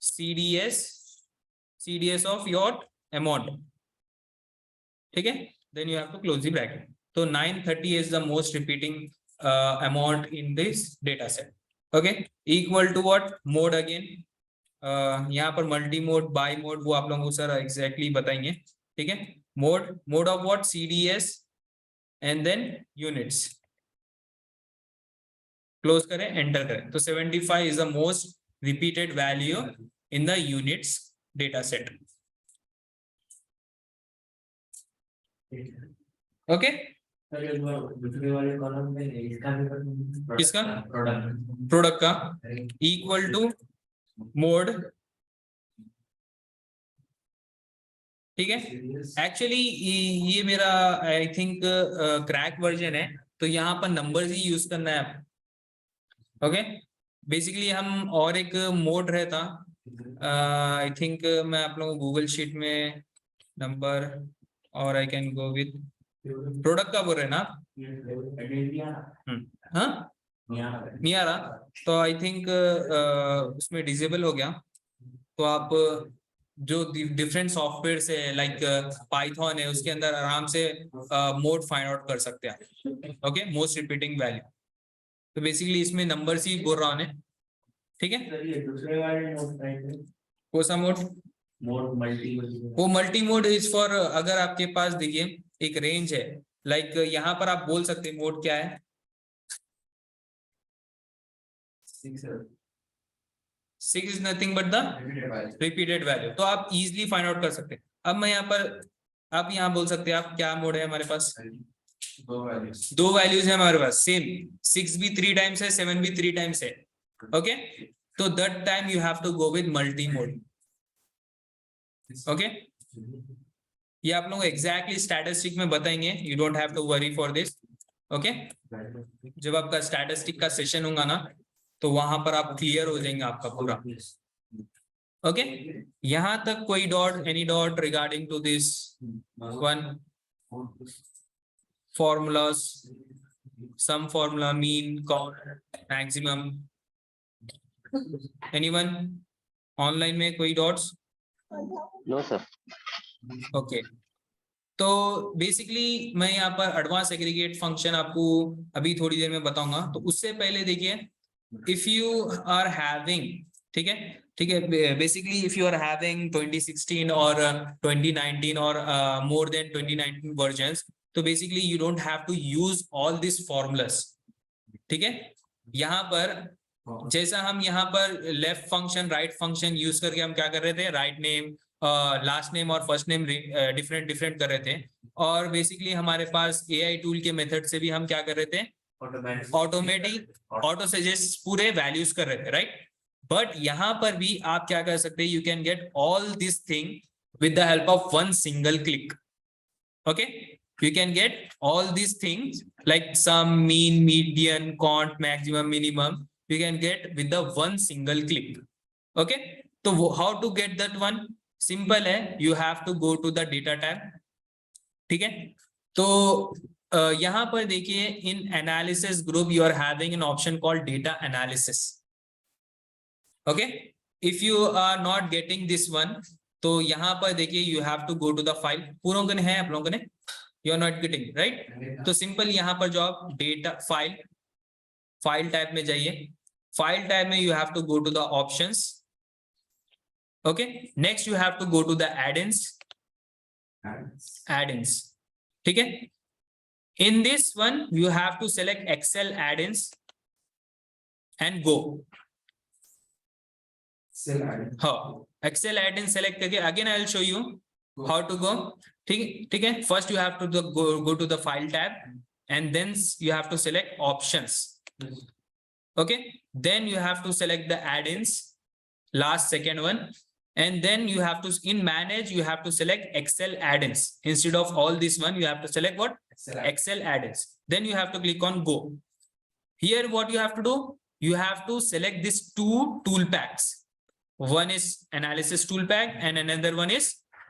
CDS of your amount. ठीक है, then you have to close the bracket. So 930 is the most repeating amount in this data set. Okay, equal to what, mode again, यहाँ पर मल्टी मोड, बाई मोड, वो आप लोगों को सर एग्जैक्टली बताएंगे, ठीक है। Mode of what, CDS and then units, close करें, एंटर करें, तो 75 is the most repeated value in the units data set. Okay, दूसरे वाले कॉलम में इसका भी किसका? प्रोडक्ट प्रोडक्ट का इक्वल टू मोड, ठीक है। एक्चुअली ये मेरा आई थिंक क्रैक वर्जन है, तो यहाँ पर नंबर्स ही यूज करना है आप, ओके। बेसिकली हम और एक मोड रहता, आई थिंक मैं आप लोगों को गूगल शीट में नंबर, और I can go with product का बोल रहे हैं ना, हाँ नहीं आ रहा, तो आई थिंक उसमें डिसेबल हो गया। तो आप जो डिफरेंट सॉफ्टवेयर से लाइक पाइथन है, उसके अंदर आराम से मोड फाइंड आउट कर सकते हैं, ओके, मोस्ट रिपीटिंग वैल्यू। तो बेसिकली इसमें नंबर्स ही बोल रहा हूँ, ठीक है। दूसरे वाले मोड, कौन सा मोड? मोड मल्टी, वो मल्टी मोड इज फॉर, अगर आपके पास देखिए एक रेंज है, लाइक यहाँ पर आप बोल सकते हैं मोड क्या है, 6 is nothing but the repeated value, तो आप इजीली फाइंड आउट कर सकते हैं। अब मैं यहाँ पर, आप यहाँ बोल सकते हैं आप क्या मोड है हमारे पास, दो वैल्यूज दो वैल्यूज है हमारे पास सेम, 6 भी 3 टाइम्स है, 7 भी 3 टाइम्स है, ओके, तो that time you have to go with multi mode, okay. ये आप लोग एग्जैक्टली स्टैटिस्टिक में बताएंगे, you don't have to worry for this, okay. जब आपका स्टैटिस्टिक का सेशन होगा ना, तो वहां पर आप क्लियर हो जाएंगे आपका पूरा, ओके। यहां तक कोई doubt, any doubt regarding to this one, formulas, some formula, mean, maximum, anyone online में कोई dots? No sir. Okay, तो बेसिकली मैं यहाँ पर एडवांस एग्रीगेट फंक्शन आपको अभी थोड़ी देर में बताऊंगा। तो उससे पहले देखिए, इफ यू आर हैविंग, ठीक है, ठीक है, basically if you are having 2016 और 2019 और मोर देन 2019 वर्जन्स, तो basically you don't have to use all this formulas, ठीक है। यहाँ पर जैसा हम यहाँ पर left function right function use करके हम क्या कर रहे थे, राइट नेम, लास्ट नेम और फर्स्ट नेम डिफरेंट डिफरेंट कर रहे थे, और बेसिकली हमारे पास एआई टूल के मेथड से भी हम क्या कर रहे थे, ऑटोमेटिक ऑटो सजेस्ट पूरे वैल्यूज कर रहे थे, राइट। बट यहाँ पर भी आप क्या कर सकते हैं, you can get all this thing with the help of one single click, okay. You can get all these things like sum, mean, median, cont, maximum, minimum. You can get with the one single click. Okay. So how to get that one? Simple है. You have to go to the data tab. ठीक है. तो यहाँ पर देखिए, in analysis group you are having an option called data analysis. Okay. If you are not getting this one, तो यहाँ पर देखिए you have to go to the file. पूरों को है आप लोगों ने? You are not getting right. तो सिंपल यहाँ पर जो आप डेटा फाइल टाइप में जाइए, फाइल टाइप में you have to go to the options, okay. Next you have to go to the add-ins, ठीक है। In this one you have to select Excel add-ins and go. हाँ, Excel add-in select करके again I will show you how to go. ठीक है, first you have to go to the file tab and then you have to select options, okay, then you have to select the add ins, last second one, and then you have to in manage you have to select Excel add ins instead of all this one, you have to select what, Excel add ins, then you have to click on go. Here what you have to do, you have to select these two tool packs, one is analysis tool pack and another one is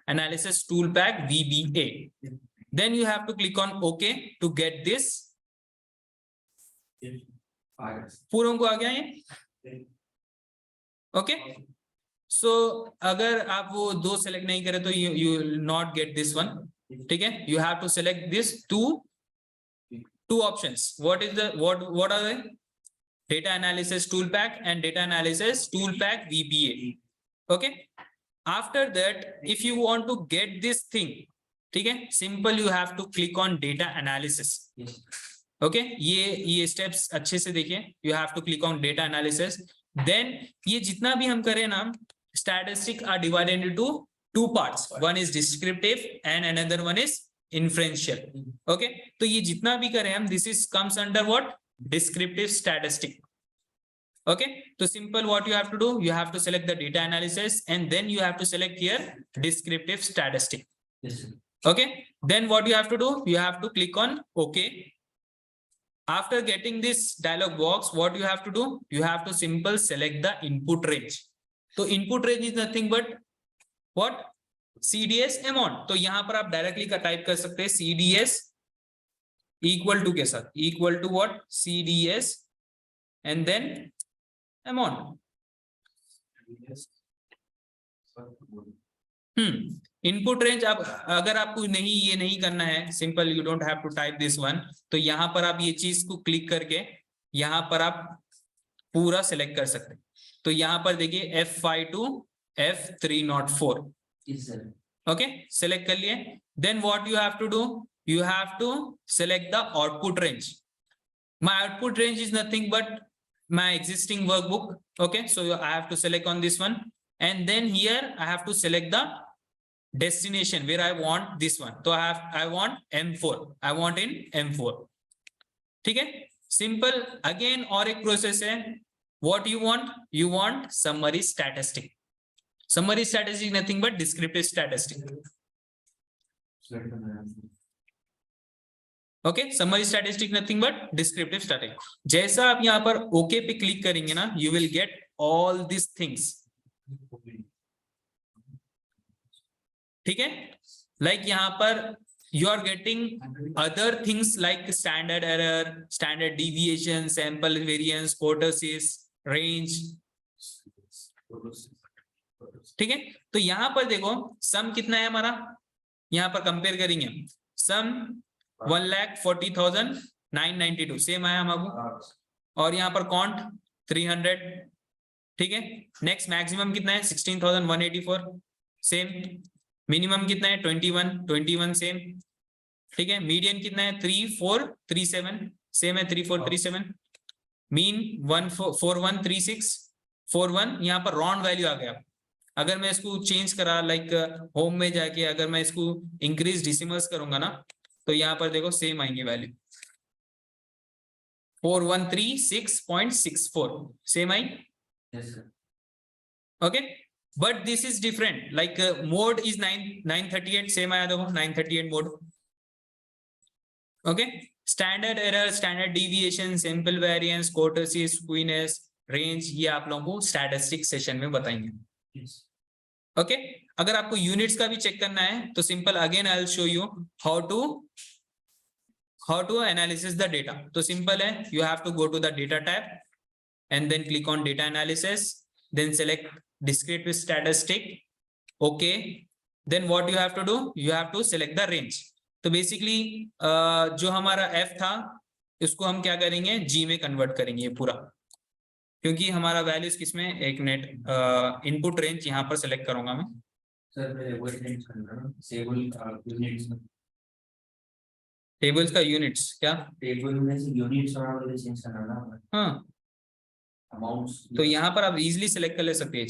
analysis tool pack VBA. Then you have to click on OK to get this. पूरों को आ गया ये, ओके। सो अगर आप वो दो सेलेक्ट नहीं करें तो you will not get this one, ठीक है। You have to select this two options. What are they? Data analysis tool pack and data analysis tool pack VBA, okay. After that, if you want to get this thing, ठीक है, simple you have to click on data analysis, okay. ये steps अच्छे से देखिए, you have to click on data analysis. Then ये जितना भी हम करें ना, statistics are divided into two parts. One is descriptive and another one is inferential, okay. तो ये जितना भी करें हम, this is comes under what, descriptive statistic, okay. So simple, what you have to do, you have to select the data analysis and then you have to select here descriptive statistic, okay. Then what you have to do, you have to click on OK. After getting this dialog box, what you have to do, you have to simple select the input range. So input range is nothing but what, CDS amount. तो यहाँ पर आप डायरेक्टली का टाइप कर सकते हैं CDS इक्वल टू के साथ, equal to what, CDS and then amount. Input range आप अगर आपको नहीं ये नहीं करना है, simple you don't have to type this one, तो यहाँ पर आप ये चीज को क्लिक करके यहाँ पर आप पूरा सिलेक्ट कर सकते हैं। तो यहाँ पर देखिए F5 to F304, okay, select कर लिए। Then what you have to do, you have to select the output range. My output range is nothing but my existing workbook, okay. So I have to select on this one and then here I have to select the destination where I want this one, तो I want M4, I want in M4, ठीक है, simple. Again और एक प्रोसेस है, what you want summary statistic. Summary statistic nothing but descriptive statistic. Okay, summary statistic nothing but descriptive statistic. जैसा आप यहाँ पर ओके पे क्लिक करेंगे ना, you will get all these things. ठीक है, like यहाँ पर you are getting other things like standard error, standard deviation, sample variance, kurtosis, range. ठीक है, तो यहाँ पर देखो सम कितना है हमारा, यहाँ पर कंपेयर करेंगे सम 1,40,992 सेम आया हमारा, और यहाँ पर कॉन्ट 300, ठीक है. नेक्स्ट मैक्सिमम कितना है 16,184 सेम, मिनिमम कितना है 21 सेम, ठीक है. मीडियन कितना है 3437 सेम है 3437, मीन 413641. यहाँ पर राउंड वैल्यू आ गया. अगर मैं इसको चेंज करा लाइक होम में जाके अगर मैं इसको इंक्रीज डिसिमल्स करूंगा ना, तो यहाँ पर देखो सेम आएंगे वैल्यू 4136.64 सेम आई. Okay, but this is different, like mode is 938 same आया देखो 938 mode. Okay, standard error, standard deviation, simple variance, kurtosis, skewness, range, ये आप लोगों को स्टैटिस्टिक सेशन में बताएंगे. ओके, अगर आपको यूनिट्स का भी चेक करना है तो simple again I will show you how to analysis the data. तो सिंपल है, you have to go to the data tab and then click on data analysis, then select descriptive statistic. Okay, then what you have to do, you have to select the range. तो बेसिकली जो हमारा एफ था इसको हम क्या करेंगे जी में कन्वर्ट करेंगे ये पूरा, क्योंकि हमारा वैल्यूज किसमें, एक मिनट, इनपुट रेंज यहाँ पर सेलेक्ट करूंगा मैं. सर मैं वो चेंज करना है यूनिट्स में, टेबल्स का यूनिट्स क्या, टेबल में से यूनिट्स और चेंज करना ना, हाँ, अमाउंट्स. तो यहाँ पर आप इजीली सेलेक्ट कर ले सकते हैं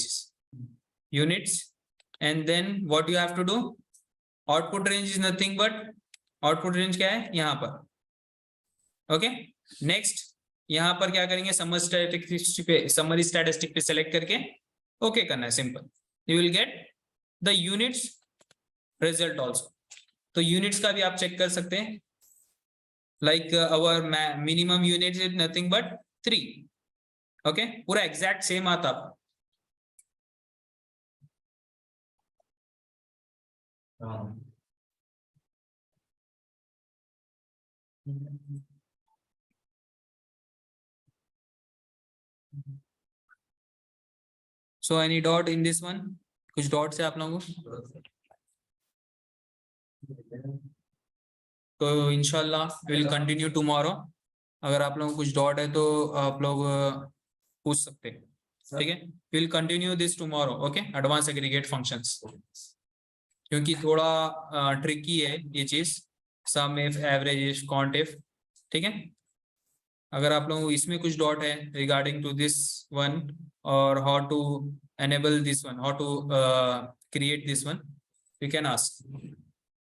units. And then what you have to do, output range is nothing but, output range क्या है यहाँ पर. ओके, नेक्स्ट यहाँ पर क्या करेंगे, समरी स्टैटिस्टिक पे सेलेक्ट करके ओके करना है, simple. You will get the units result also. तो यूनिट्स का भी आप चेक कर सकते हैं, like our minimum units is nothing but 3. Okay, पूरा एग्जैक्ट सेम आता. So any dot in this one, कुछ डॉट्स है आप लोगों को, तो इंशाल्लाह विल कंटिन्यू टुमारो. अगर आप लोगों को कुछ डॉट है तो आप लोग पूछ सकते हैं, ठीक है. Will continue this tomorrow. Okay, advance aggregate functions, क्योंकि थोड़ा ट्रिकी है ये चीज, sum if, average if, count if, ठीक है. अगर आप लोगों को इसमें कुछ डॉट है रिगार्डिंग टू दिस वन, और how to enable this one, how to create this one, you can ask.